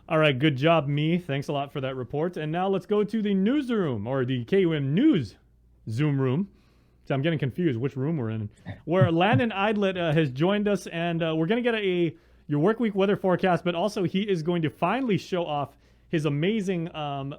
All right, good job, me. Thanks a lot for that report. And now let's go to the newsroom, or the KUM News Zoom room. So I'm getting confused which room we're in. Where Landon Aydlett has joined us, and we're going to get your work week weather forecast, but also he is going to finally show off his amazing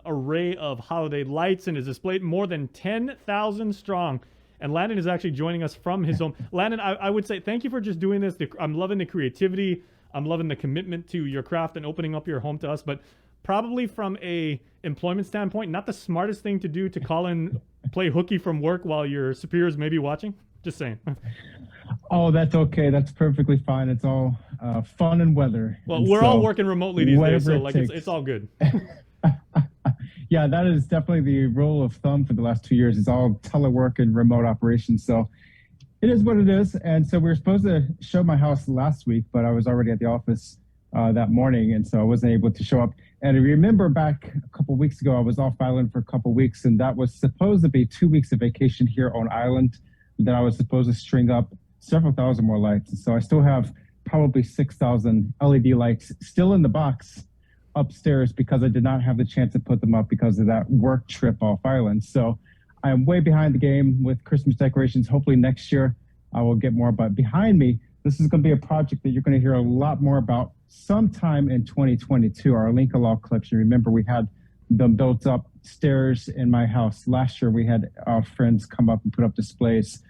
array of holiday lights and his display, more than 10,000 strong. And Landon is actually joining us from his home. Landon, I would say thank you for just doing this. I'm loving the creativity. I'm loving the commitment to your craft and opening up your home to us. But probably from a employment standpoint, not the smartest thing to do to call in, play hooky from work while your superiors may be watching. Just saying. Oh, that's okay. That's perfectly fine. It's all fun and weather. Well, we're all working remotely these days, so like it's all good. Yeah, that is definitely the rule of thumb for the last 2 years. It's all telework and remote operations. So it is what it is. And so we were supposed to show my house last week, but I was already at the office that morning, and so I wasn't able to show up. And I remember back a couple of weeks ago, I was off island for a couple of weeks, and that was supposed to be 2 weeks of vacation here on island that I was supposed to string up several thousand more lights. So I still have probably 6,000 LED lights still in the box upstairs because I did not have the chance to put them up because of that work trip off island. So I am way behind the game with Christmas decorations. Hopefully next year I will get more. But behind me, this is going to be a project that you're going to hear a lot more about sometime in 2022, our Lincoln Log collection. Remember, we had them built upstairs in my house. Last year, we had our friends come up and put up displays.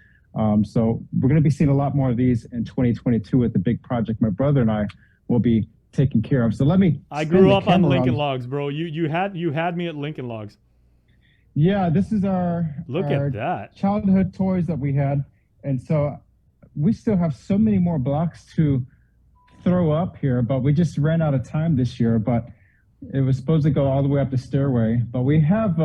So we're going to be seeing a lot more of these in 2022 with the big project my brother and I will be taking care of. So let me. I grew up on Lincoln Logs, bro. You had me at Lincoln Logs. Yeah, this is our at that childhood toys that we had, and so we still have so many more blocks to throw up here, but we just ran out of time this year. But it was supposed to go all the way up the stairway, but we have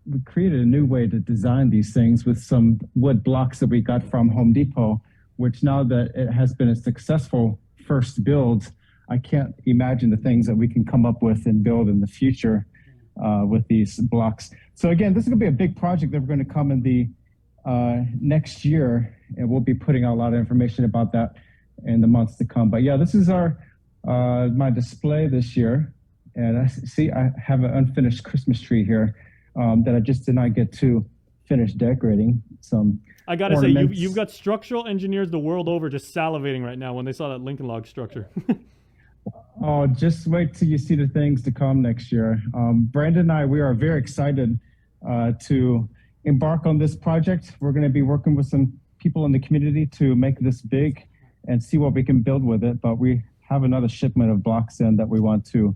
we created a new way to design these things with some wood blocks that we got from Home Depot, which now that it has been a successful first build, I can't imagine the things that we can come up with and build in the future with these blocks. So again, this is going to be a big project that we're going to come in the next year, and we'll be putting out a lot of information about that in the months to come. But yeah, this is our my display this year, and I see I have an unfinished Christmas tree here that I just did not get to finish decorating. Some I gotta say, you've got structural engineers the world over just salivating right now when they saw that Lincoln Log structure. Oh, just wait till you see the things to come next year. Brandon and I, we are very excited to embark on this project. We're going to be working with some people in the community to make this big and see what we can build with it. But we have another shipment of blocks in that we want to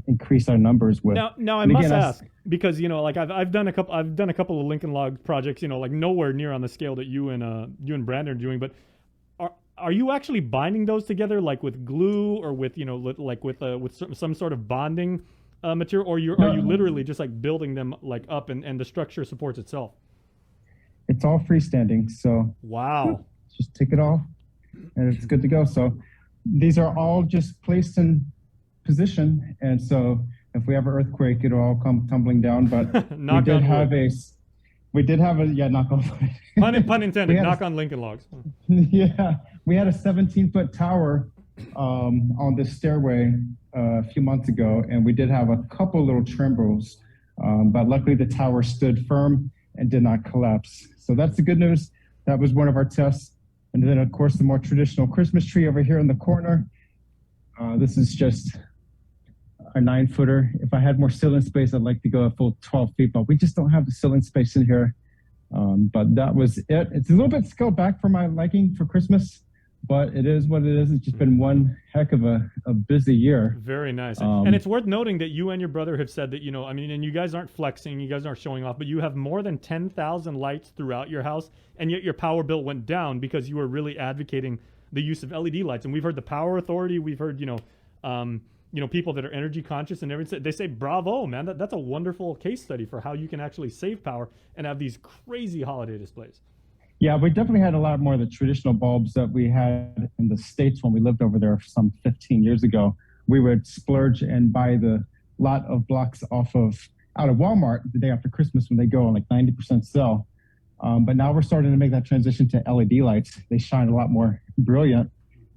increase our numbers with. Now I must ask, because like I've done a couple of Lincoln Log projects, like nowhere near on the scale that you and Brandon are doing, but are you actually binding those together, like with glue or with like with some sort of bonding material, or are you literally just like building them like up and the structure supports itself? It's all freestanding. So wow, just take it off and it's good to go. So these are all just placed in position, and so if we have an earthquake, it'll all come tumbling down. But we did have a knock on wood. Pun intended. Knock on Lincoln Logs. Yeah, we had a 17-foot tower on this stairway a few months ago, and we did have a couple little trembles, but luckily the tower stood firm and did not collapse. So that's the good news. That was one of our tests. And then, of course, the more traditional Christmas tree over here in the corner. This is just a 9-footer. If I had more ceiling space, I'd like to go a full 12 feet, but we just don't have the ceiling space in here. But that was it. It's a little bit scaled back for my liking for Christmas, but it is what it is. It's just been one heck of a busy year. Very nice. And it's worth noting that you and your brother have said that, and you guys aren't flexing, you guys aren't showing off, but you have more than 10,000 lights throughout your house, and yet your power bill went down because you were really advocating the use of LED lights. And we've heard the Power Authority, we've heard, people that are energy conscious and everything. They say, bravo, man. That's a wonderful case study for how you can actually save power and have these crazy holiday displays. Yeah, we definitely had a lot more of the traditional bulbs that we had in the States when we lived over there some 15 years ago. We would splurge and buy the lot of blocks out of Walmart the day after Christmas when they go on like 90% sale. But now we're starting to make that transition to LED lights. They shine a lot more brilliant.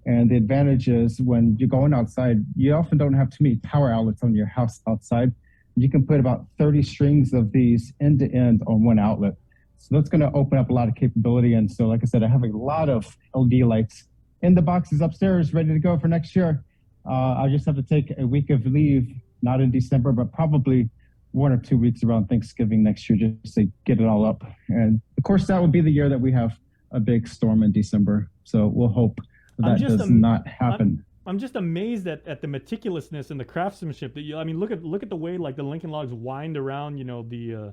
And the advantage is when you're going outside, you often don't have too many power outlets on your house outside. You can put about 30 strings of these end to end on one outlet. So that's going to open up a lot of capability. And so, like I said, I have a lot of LED lights in the boxes upstairs ready to go for next year. I just have to take a week of leave, not in December, but probably 1 or 2 weeks around Thanksgiving next year just to get it all up. And of course, that would be the year that we have a big storm in December. So we'll hope that does not happen. I'm just amazed at the meticulousness and the craftsmanship that I mean, look at the way like the Lincoln Logs wind around, the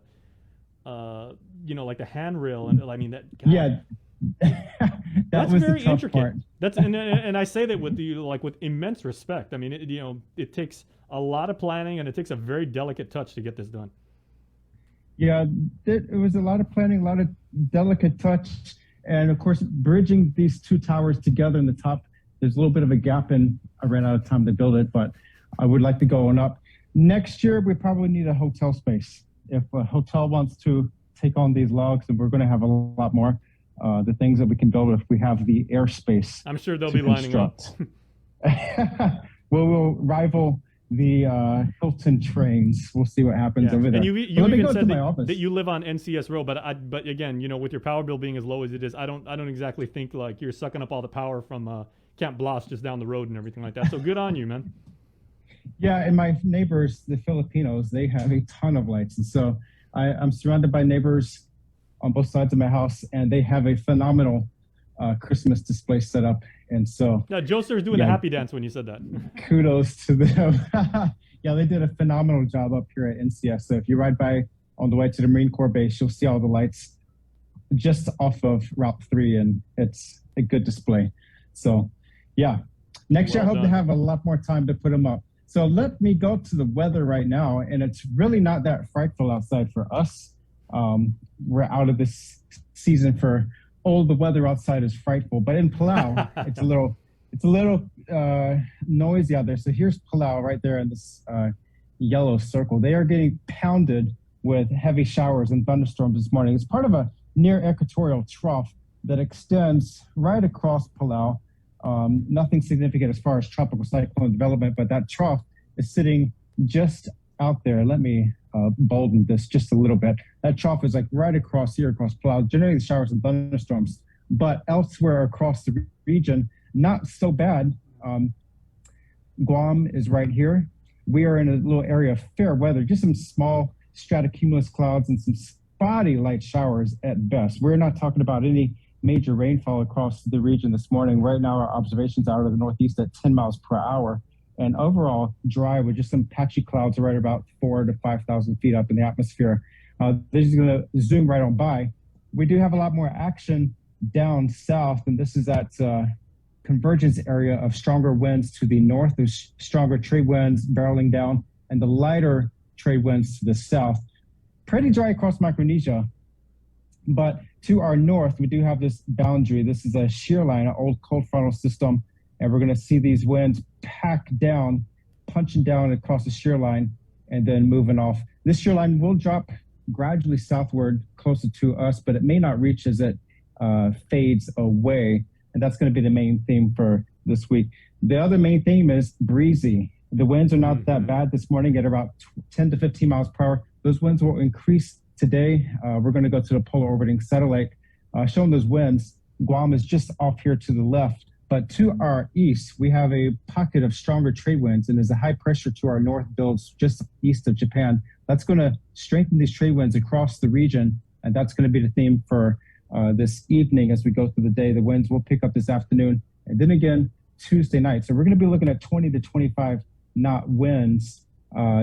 like the handrail, and I mean that. God, yeah, that's was very the tough intricate. Part. That's and I say that with with immense respect. I mean, it takes a lot of planning and it takes a very delicate touch to get this done. Yeah, it was a lot of planning, a lot of delicate touch, and of course, bridging these two towers together in the top. There's a little bit of a gap, and I ran out of time to build it, but I would like to go on up. Next year, we probably need a hotel space. If a hotel wants to take on these logs, and we're going to have a lot more, the things that we can build if we have the airspace. I'm sure they'll be lining up. We'll rival the Hilton trains. We'll see what happens over there. And you even said that you live on NCS Road, but again, with your power bill being as low as it is, I don't exactly think like you're sucking up all the power from Camp Blas just down the road and everything like that. So good on you, man. Yeah, and my neighbors, the Filipinos, they have a ton of lights, and so I'm surrounded by neighbors on both sides of my house, and they have a phenomenal Christmas display set up. And so Joe Sir's doing a happy dance when you said that. Kudos to them. Yeah, they did a phenomenal job up here at NCS. So if you ride by on the way to the Marine Corps base, you'll see all the lights just off of Route 3, and it's a good display. So yeah, next year I hope to have a lot more time to put them up. So let me go to the weather right now, and it's really not that frightful outside for us. We're out of this season for the weather outside is frightful, but in Palau, it's a little noisy out there. So here's Palau right there in this yellow circle. They are getting pounded with heavy showers and thunderstorms this morning. It's part of a near equatorial trough that extends right across Palau. Nothing significant as far as tropical cyclone development, but that trough is sitting just out there. Let me bolden this just a little bit. That trough is like right across here, across Palau, generating showers and thunderstorms. But elsewhere across the region, not so bad. Guam is right here. We are in a little area of fair weather, just some small stratocumulus clouds and some spotty light showers at best. We're not talking about any major rainfall across the region this morning. Right now, our observations out of the northeast at 10 miles per hour. And overall dry with just some patchy clouds right about 4,000 to 5,000 feet up in the atmosphere. This is going to zoom right on by. We do have a lot more action down south, and this is that convergence area of stronger winds to the north. There's stronger trade winds barreling down, and the lighter trade winds to the south. Pretty dry across Micronesia, but to our north, we do have this boundary. This is a shear line, an old cold frontal system, and we're going to see these winds pack down, punching down across the shear line, and then moving off. This shear line will drop gradually southward closer to us, but it may not reach as it fades away, and that's going to be the main theme for this week. The other main theme is breezy. The winds are not that bad this morning at about 10 to 15 miles per hour. Those winds will increase today. We're going to go to the polar orbiting satellite showing those winds. Guam is just off here to the left. But to our east, we have a pocket of stronger trade winds, and there's a high pressure to our north builds just east of Japan. That's going to strengthen these trade winds across the region, and that's going to be the theme for this evening as we go through the day. The winds will pick up this afternoon, and then again Tuesday night. So we're going to be looking at 20 to 25 knot winds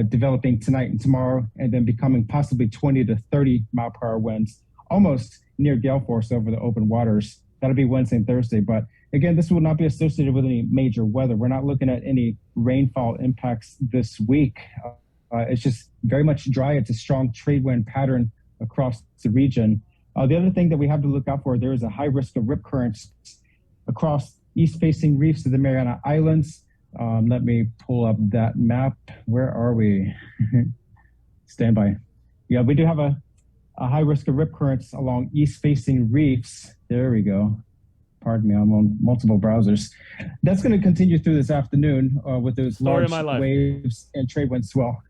developing tonight and tomorrow, and then becoming possibly 20 to 30 mile per hour winds, almost near gale force over the open waters. That'll be Wednesday and Thursday, but again, this will not be associated with any major weather. We're not looking at any rainfall impacts this week. It's just very much dry. It's a strong trade wind pattern across the region. The other thing that we have to look out for, there is a high risk of rip currents across east-facing reefs of the Mariana Islands. Let me pull up that map. Where are we? Stand by. Yeah, we do have a high risk of rip currents along east-facing reefs. There we go. Pardon me, I'm on multiple browsers. That's going to continue through this afternoon with those Story of large my life. waves and trade wind swell.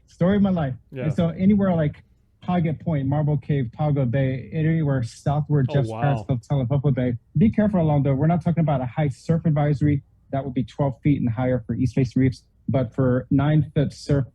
Story of my life. Yeah. And so anywhere like Paget Point, Marble Cave, Pago Bay, anywhere southward, Jeff's Periscope, Telepopo Bay, be careful along there. We're not talking about a high surf advisory. That would be 12 feet and higher for east-facing reefs. But for 9-foot surf,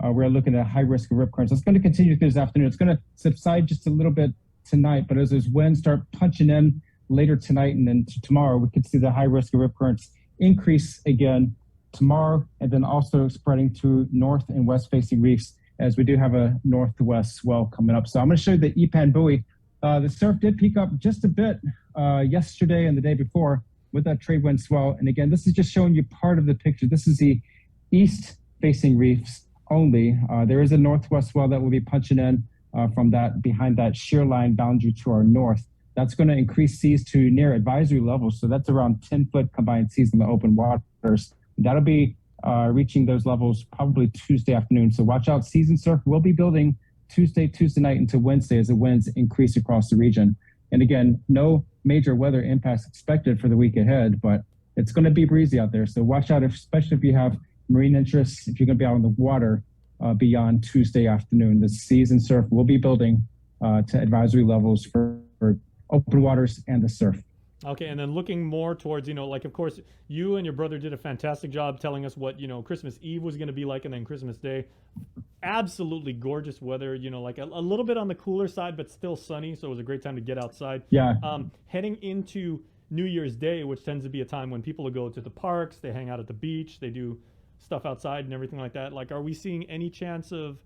we're looking at a high risk of rip currents. It's going to continue through this afternoon. It's going to subside just a little bit tonight, but as those winds start punching in later tonight and then tomorrow, we could see the high risk of rip currents increase again tomorrow, and then also spreading to north and west facing reefs as we do have a northwest swell coming up. So I'm going to show you the Epan buoy. The surf did peak up just a bit yesterday and the day before with that trade wind swell. And again, this is just showing you part of the picture. This is the east facing reefs only. There is a northwest swell that will be punching in from that behind that shear line boundary to our north. That's going to increase seas to near advisory levels. So that's around 10-foot combined seas in the open waters. That'll be reaching those levels probably Tuesday afternoon. So watch out. Seas and surf will be building Tuesday night into Wednesday as the winds increase across the region. And again, no major weather impacts expected for the week ahead, but it's going to be breezy out there. So watch out, especially if you have marine interests, if you're going to be out on the water beyond Tuesday afternoon. The seas and surf will be building to advisory levels for open waters and the surf. Okay, and then looking more towards, like, of course, you and your brother did a fantastic job telling us what, Christmas Eve was going to be like, and then Christmas Day. Absolutely gorgeous weather, like a little bit on the cooler side, but still sunny, so it was a great time to get outside. Yeah. Heading into New Year's Day, which tends to be a time when people will go to the parks, they hang out at the beach, they do stuff outside and everything like that. Like, are we seeing any chance of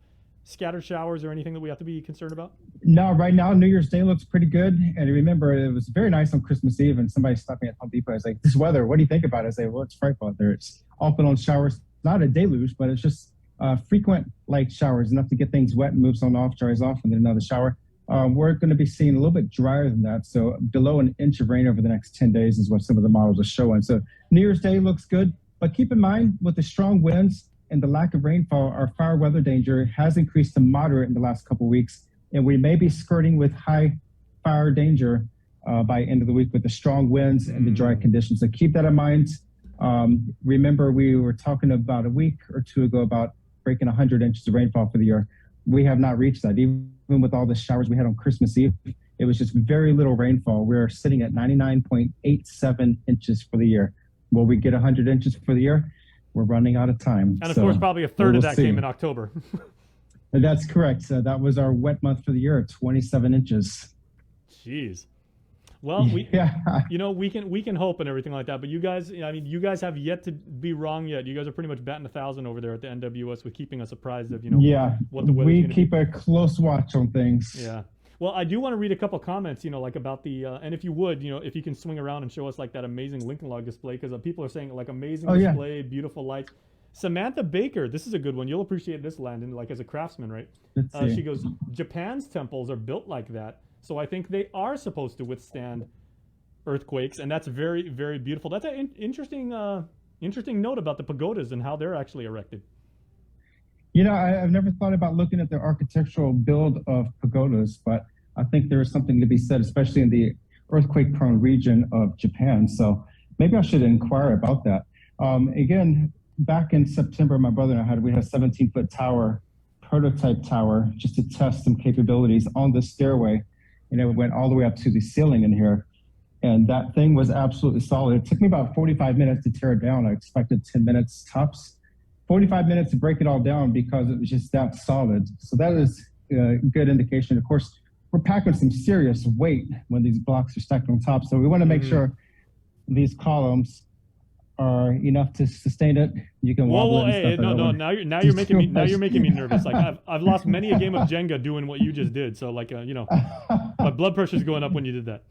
scattered showers or anything that we have to be concerned about? No, right now, New Year's Day looks pretty good. And remember, it was very nice on Christmas Eve, and somebody stopped me at Home Depot. I was like, this weather, what do you think about it? I say, well, it's frightful out there. It's often on showers, not a deluge, but it's just frequent light showers, enough to get things wet and moves on off, dries off, and then another shower. We're going to be seeing a little bit drier than that. So below an inch of rain over the next 10 days is what some of the models are showing. So New Year's Day looks good. But keep in mind, with the strong winds and the lack of rainfall, our fire weather danger has increased to moderate in the last couple of weeks. And we may be skirting with high fire danger by end of the week with the strong winds and the dry conditions. So keep that in mind. Remember, we were talking about a week or two ago about breaking 100 inches of rainfall for the year. We have not reached that. Even with all the showers we had on Christmas Eve, it was just very little rainfall. We're sitting at 99.87 inches for the year. Will we get 100 inches for the year? We're running out of time. And of course, probably a third of that came in October. That's correct. That was our wet month for the year, 27 inches. Jeez. Well, we can hope and everything like that. But you guys, you guys have yet to be wrong yet. You guys are pretty much batting 1,000 over there at the NWS with keeping us apprised of, what the weather's we gonna keep be. a close watch on things. Yeah. Well, I do want to read a couple comments, like about the, and if you would, if you can swing around and show us like that amazing Lincoln Log display, because people are saying like amazing display, beautiful lights. Samantha Baker, this is a good one. You'll appreciate this, Landon, like as a craftsman, right? Let's see. She goes, Japan's temples are built like that, so I think they are supposed to withstand earthquakes, and that's very, very beautiful. That's an interesting note about the pagodas and how they're actually erected. I've never thought about looking at the architectural build of pagodas, but I think there is something to be said, especially in the earthquake-prone region of Japan. So maybe I should inquire about that. Again, back in September, my brother and I we had a 17-foot tower, prototype tower, just to test some capabilities on the stairway, and it went all the way up to the ceiling in here. And that thing was absolutely solid. It took me about 45 minutes to tear it down. I expected 10 minutes tops. 45 minutes to break it all down because it was just that solid. So that is a good indication. Of course, we're packing some serious weight when these blocks are stacked on top. So we want to make sure these columns are enough to sustain it. You can wobble it. Hey, no. Now you're making me nervous. Like I've lost many a game of Jenga doing what you just did. So like my blood pressure's going up when you did that.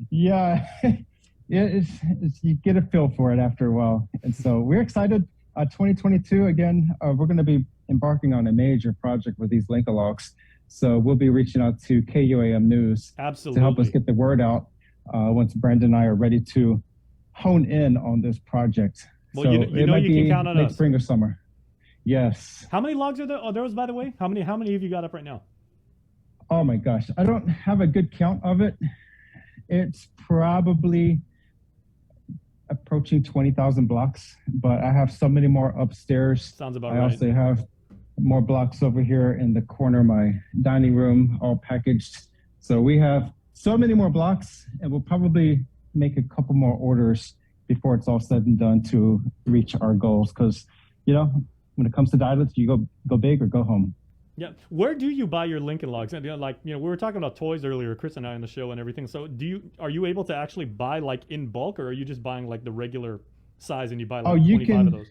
Yeah, you get a feel for it after a while. And so we're excited. 2022, again, we're going to be embarking on a major project with these Lincoln Logs. So we'll be reaching out to KUAM News to help us get the word out once Brandon and I are ready to hone in on this project. Well, so you can count on us. Spring or summer. Yes. How many logs are there? Oh, there was, by the way. How many have you got up right now? Oh my gosh, I don't have a good count of it. It's probably approaching 20,000 blocks, but I have so many more upstairs. Sounds about I right. also have more blocks over here in the corner of my dining room, all packaged. So we have so many more blocks, and we'll probably make a couple more orders before it's all said and done to reach our goals. Because, you know, when it comes to Aydlett, you go big or go home. Yeah. Where do you buy your Lincoln Logs? And, we were talking about toys earlier, Chris and I on the show and everything. So are you able to actually buy like in bulk, or are you just buying like the regular size and you buy like 25 of those?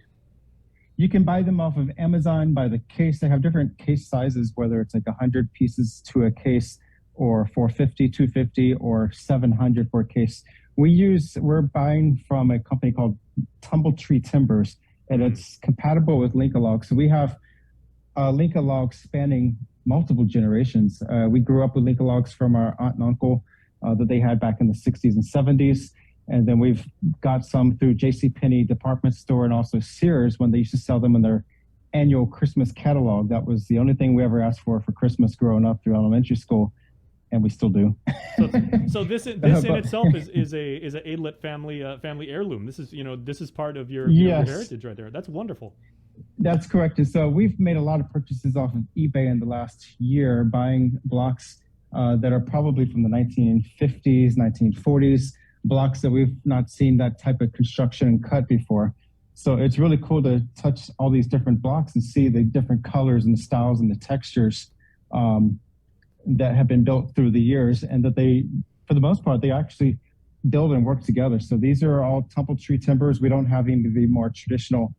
You can buy them off of Amazon by the case. They have different case sizes, whether it's like 100 pieces to a case or 450, 250, or 700 for a case. We're buying from a company called Tumbletree Timbers, and it's compatible with Lincoln Logs. So we have Lincoln Logs spanning multiple generations. We grew up with Lincoln Logs from our aunt and uncle that they had back in the 60s and 70s. And then we've got some through JCPenney department store and also Sears when they used to sell them in their annual Christmas catalog. That was the only thing we ever asked for Christmas growing up through elementary school, and we still do. So this in itself is a Aydlett family heirloom. This is part of your heritage right there. That's wonderful. That's correct. And so we've made a lot of purchases off of eBay in the last year, buying blocks that are probably from the 1950s, 1940s, blocks that we've not seen that type of construction and cut before. So it's really cool to touch all these different blocks and see the different colors and the styles and the textures that have been built through the years, and that they, for the most part, they actually build and work together. So these are all Tumbletree Timbers. We don't have any of the more traditional,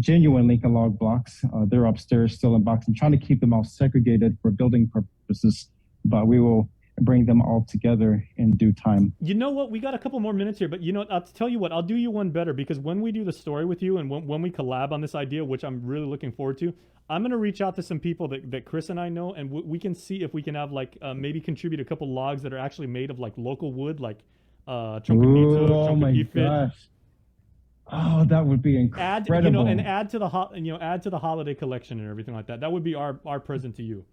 genuine Lincoln Log blocks. They're upstairs still in box. I'm trying to keep them all segregated for building purposes, but we will bring them all together in due time. You know what? We got a couple more minutes here, but I'll tell you what, I'll do you one better, because when we do the story with you and when we collab on this idea, which I'm really looking forward to, I'm going to reach out to some people that Chris and I know, and we can see if we can have maybe contribute a couple logs that are actually made of like local wood, like Truncanito, oh my gosh. Oh, that would be incredible. And add to the holiday collection and everything like that. That would be our present to you.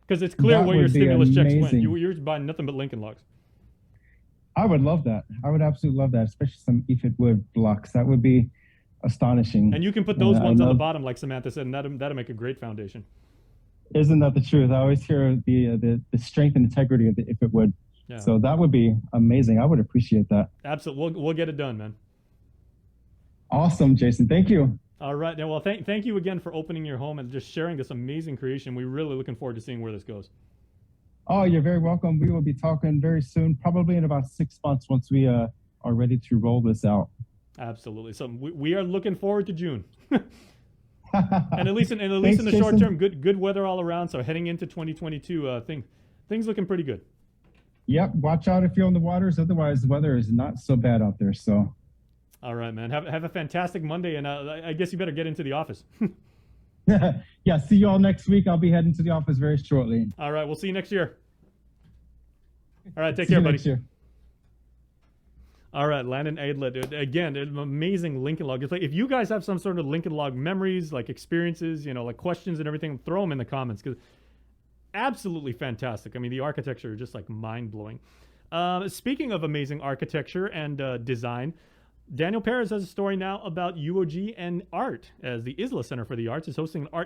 Because it's clear where your stimulus checks went. You're buying nothing but Lincoln Logs. I would love that. I would absolutely love that, especially some EFIT wood blocks. That would be astonishing. And you can put those ones on the bottom, like Samantha said, and that'll make a great foundation. Isn't that the truth? I always hear the strength and integrity of the EFIT wood. Yeah. So that would be amazing. I would appreciate that. Absolutely. We'll get it done, man. Awesome, Jason. Thank you. All right. Well, thank you again for opening your home and just sharing this amazing creation. We're really looking forward to seeing where this goes. Oh, you're very welcome. We will be talking very soon, probably in about 6 months once we are ready to roll this out. Absolutely. So we are looking forward to June. And at least in the short term, good weather all around. So heading into 2022, things looking pretty good. Yep. Watch out if you're on the waters. Otherwise, the weather is not so bad out there. So. All right, man. Have a fantastic Monday, and I guess you better get into the office. Yeah, see you all next week. I'll be heading to the office very shortly. All right, we'll see you next year. All right, take care, buddy. Next year. All right, Landon Aydlett. Again, an amazing Lincoln Log. It's like, if you guys have some sort of Lincoln Log memories, like experiences, like questions and everything, throw them in the comments, because absolutely fantastic. I mean, the architecture is just like mind-blowing. Speaking of amazing architecture and design, Daniel Perez has a story now about UOG and art, as the Isla Center for the Arts is hosting an art